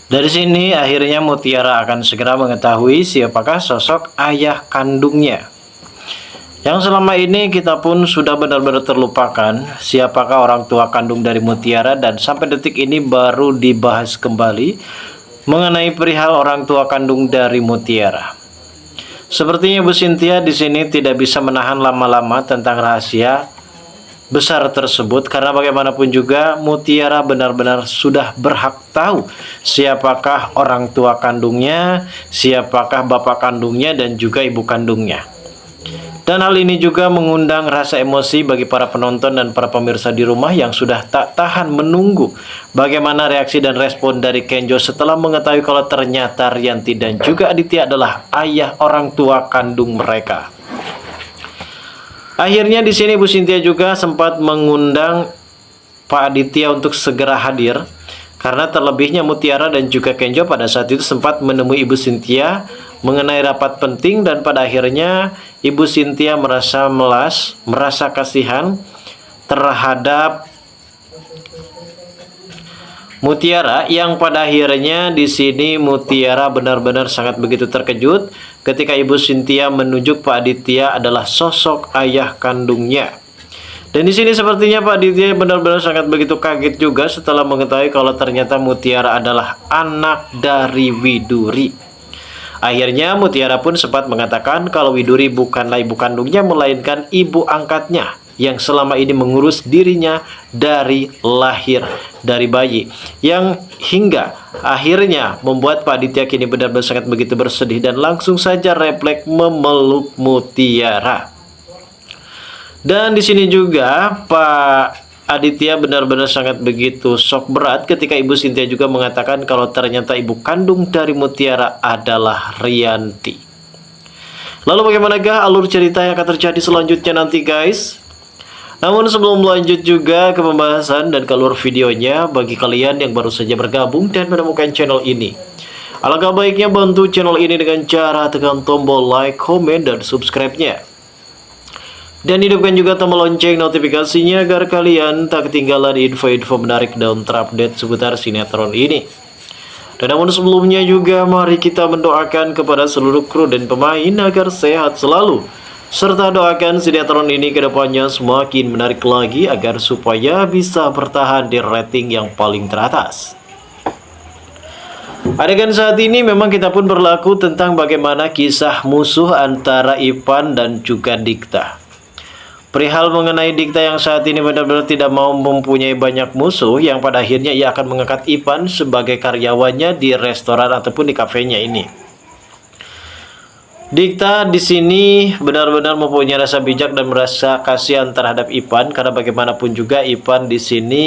Dari sini akhirnya Mutiara akan segera mengetahui siapakah sosok ayah kandungnya. Yang selama ini kita pun sudah benar-benar terlupakan siapakah orang tua kandung dari Mutiara, dan sampai detik ini baru dibahas kembali mengenai perihal orang tua kandung dari Mutiara. Sepertinya Bu Cynthia di sini tidak bisa menahan lama-lama tentang rahasia besar tersebut, karena bagaimanapun juga Mutiara benar-benar sudah berhak tahu siapakah orang tua kandungnya, siapakah bapak kandungnya dan juga ibu kandungnya. Dan hal ini juga mengundang rasa emosi bagi para penonton dan para pemirsa di rumah yang sudah tak tahan menunggu bagaimana reaksi dan respon dari Kenjo setelah mengetahui kalau ternyata Rianti dan juga Aditya adalah ayah orang tua kandung mereka. Akhirnya di sini Bu Cynthia juga sempat mengundang Pak Aditya untuk segera hadir, karena terlebihnya Mutiara dan juga Kenjo pada saat itu sempat menemui Ibu Cynthia mengenai rapat penting, dan pada akhirnya Ibu Cynthia merasa melas, merasa kasihan terhadap Mutiara, yang pada akhirnya di sini Mutiara benar-benar sangat begitu terkejut ketika Ibu Cynthia menunjuk Pak Aditya adalah sosok ayah kandungnya. Dan di sini sepertinya Pak Aditya benar-benar sangat begitu kaget juga setelah mengetahui kalau ternyata Mutiara adalah anak dari Widuri. Akhirnya Mutiara pun sempat mengatakan kalau Widuri bukanlah ibu kandungnya, melainkan ibu angkatnya yang selama ini mengurus dirinya dari lahir, dari bayi, yang hingga akhirnya membuat Pak Aditya kini benar-benar sangat begitu bersedih dan langsung saja refleks memeluk Mutiara. Dan di sini juga Pak Aditya benar-benar sangat begitu shock berat ketika Ibu Cynthia juga mengatakan kalau ternyata ibu kandung dari Mutiara adalah Rianti. Lalu bagaimanakah alur cerita yang akan terjadi selanjutnya nanti, guys? Namun sebelum lanjut juga ke pembahasan dan ke alur videonya, bagi kalian yang baru saja bergabung dan menemukan channel ini, alangkah baiknya bantu channel ini dengan cara tekan tombol like, komen, dan subscribe-nya. Dan hidupkan juga tombol lonceng notifikasinya agar kalian tak ketinggalan info-info menarik dan terupdate seputar sinetron ini. Dan namun sebelumnya juga mari kita mendoakan kepada seluruh kru dan pemain agar sehat selalu, serta doakan sinetron ini ke depannya semakin menarik lagi agar supaya bisa bertahan di rating yang paling teratas. Adegan saat ini memang kita pun berlaku tentang bagaimana kisah musuh antara Ipan dan juga Dikta. Perihal mengenai Dikta yang saat ini benar-benar tidak mau mempunyai banyak musuh, yang pada akhirnya ia akan mengangkat Ipan sebagai karyawannya di restoran ataupun di kafenya ini. Dikta di sini benar-benar mempunyai rasa bijak dan merasa kasihan terhadap Ipan, karena bagaimanapun juga Ipan di sini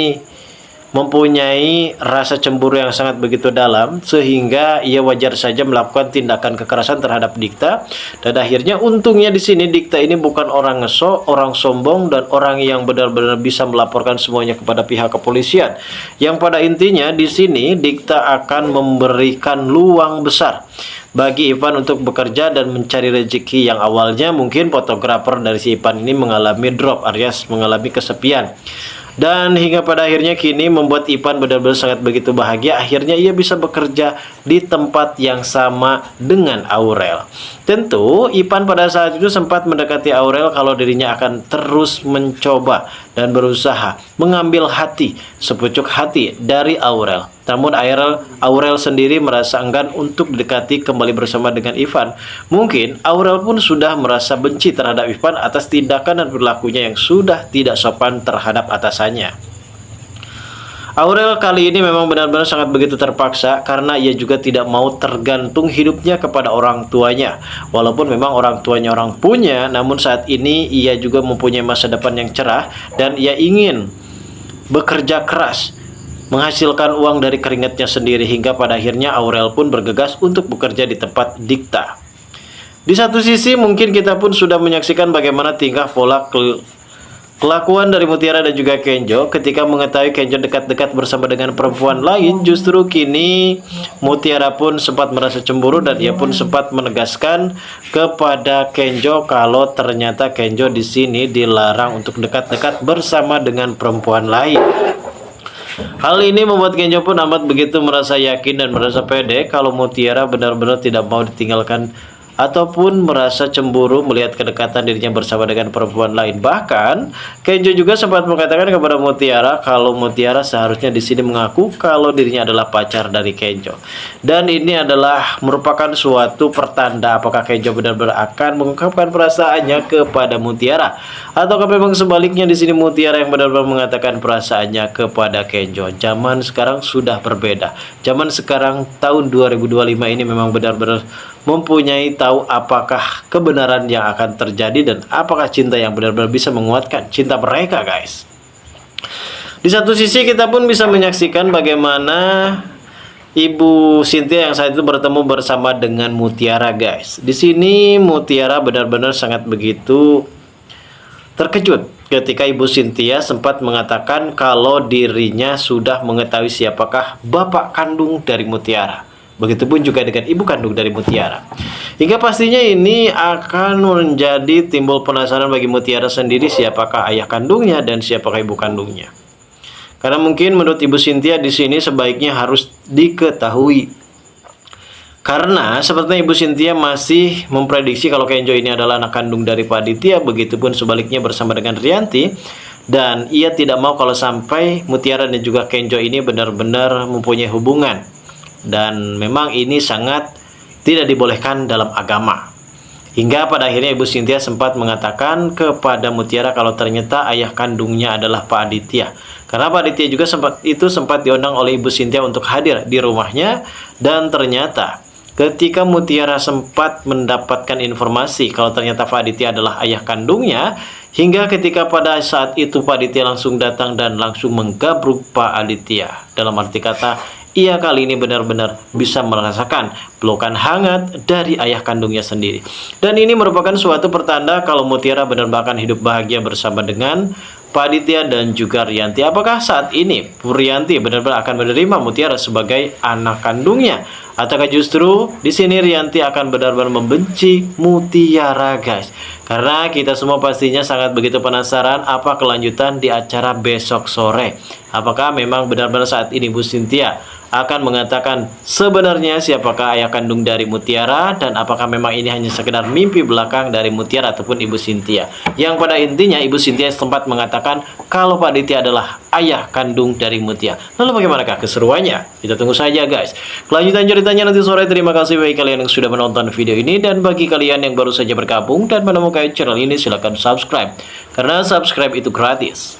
mempunyai rasa cemburu yang sangat begitu dalam, sehingga ia wajar saja melakukan tindakan kekerasan terhadap Dikta. Dan akhirnya untungnya di sini Dikta ini bukan orang ngesok, orang sombong, dan orang yang benar-benar bisa melaporkan semuanya kepada pihak kepolisian. Yang pada intinya di sini Dikta akan memberikan luang besar bagi Ipan untuk bekerja dan mencari rezeki yang awalnya mungkin fotografer dari si Ipan ini mengalami drop alias mengalami kesepian. Dan hingga pada akhirnya kini membuat Ipan benar-benar sangat begitu bahagia. Akhirnya ia bisa bekerja di tempat yang sama dengan Aurel. Tentu Ipan pada saat itu sempat mendekati Aurel kalau dirinya akan terus mencoba dan berusaha mengambil hati, sepucuk hati dari Aurel. Namun Aurel sendiri merasa enggan untuk mendekati kembali bersama dengan Ivan. Mungkin Aurel pun sudah merasa benci terhadap Ivan atas tindakan dan perilakunya yang sudah tidak sopan terhadap atasannya. Aurel kali ini memang benar-benar sangat begitu terpaksa, karena ia juga tidak mau tergantung hidupnya kepada orang tuanya. Walaupun memang orang tuanya orang punya, namun saat ini ia juga mempunyai masa depan yang cerah dan ia ingin bekerja keras, menghasilkan uang dari keringatnya sendiri, hingga pada akhirnya Aurel pun bergegas untuk bekerja di tempat Dikta. Di satu sisi mungkin kita pun sudah menyaksikan bagaimana tingkah pola kelakuan dari Mutiara dan juga Kenjo ketika mengetahui Kenjo dekat-dekat bersama dengan perempuan lain. Justru kini Mutiara pun sempat merasa cemburu dan ia pun sempat menegaskan kepada Kenjo kalau ternyata Kenjo di sini dilarang untuk dekat-dekat bersama dengan perempuan lain. Hal ini membuat Kenjo pun amat begitu merasa yakin dan merasa pede kalau Mutiara benar-benar tidak mau ditinggalkan ataupun merasa cemburu melihat kedekatan dirinya bersama dengan perempuan lain. Bahkan Kenjo juga sempat mengatakan kepada Mutiara kalau Mutiara seharusnya di sini mengaku kalau dirinya adalah pacar dari Kenjo. Dan ini adalah merupakan suatu pertanda apakah Kenjo benar-benar akan mengungkapkan perasaannya kepada Mutiara, ataukah memang sebaliknya di sini Mutiara yang benar-benar mengatakan perasaannya kepada Kenjo. Zaman sekarang sudah berbeda. Zaman sekarang tahun 2025 ini memang benar-benar mempunyai tahu apakah kebenaran yang akan terjadi dan apakah cinta yang benar-benar bisa menguatkan cinta mereka, guys. Di satu sisi kita pun bisa menyaksikan bagaimana Ibu Cynthia yang saat itu bertemu bersama dengan Mutiara, guys. Di sini Mutiara benar-benar sangat begitu terkejut ketika Ibu Cynthia sempat mengatakan kalau dirinya sudah mengetahui siapakah bapak kandung dari Mutiara. Begitupun juga dengan ibu kandung dari Mutiara. Hingga pastinya ini akan menjadi timbul penasaran bagi Mutiara sendiri siapakah ayah kandungnya dan siapakah ibu kandungnya. Karena mungkin menurut Ibu Cynthia di sini sebaiknya harus diketahui. Karena sepertinya Ibu Cynthia masih memprediksi kalau Kenjo ini adalah anak kandung dari Pak Aditya, begitupun sebaliknya bersama dengan Rianti. Dan ia tidak mau kalau sampai Mutiara dan juga Kenjo ini benar-benar mempunyai hubungan. Dan memang ini sangat tidak dibolehkan dalam agama. Hingga pada akhirnya Ibu Cynthia sempat mengatakan kepada Mutiara kalau ternyata ayah kandungnya adalah Pak Aditya. Karena Pak Aditya juga sempat diundang oleh Ibu Cynthia untuk hadir di rumahnya. Dan ternyata ketika Mutiara sempat mendapatkan informasi kalau ternyata Pak Aditya adalah ayah kandungnya, hingga ketika pada saat itu Pak Aditya langsung datang dan langsung menggabruk Pak Aditya. Dalam arti kata, ia kali ini benar-benar bisa merasakan pelukan hangat dari ayah kandungnya sendiri. Dan ini merupakan suatu pertanda kalau Mutiara benar-benar akan hidup bahagia bersama dengan Pak Aditya dan juga Rianti. Apakah saat ini Rianti benar-benar akan menerima Mutiara sebagai anak kandungnya? Ataukah justru di sini Rianti akan benar-benar membenci Mutiara, guys? Karena kita semua pastinya sangat begitu penasaran apa kelanjutan di acara besok sore. Apakah memang benar-benar saat ini Bu Cynthia akan mengatakan sebenarnya siapakah ayah kandung dari Mutiara, dan apakah memang ini hanya sekedar mimpi belakang dari Mutiara ataupun Ibu Cynthia. Yang pada intinya Ibu Cynthia sempat mengatakan kalau Pak Aditya adalah ayah kandung dari Mutiara. Lalu bagaimanakah keseruannya? Kita tunggu saja, guys. Kelanjutan ceritanya nanti sore. Terima kasih bagi kalian yang sudah menonton video ini, dan bagi kalian yang baru saja bergabung dan menemukan channel ini silahkan subscribe, karena subscribe itu gratis.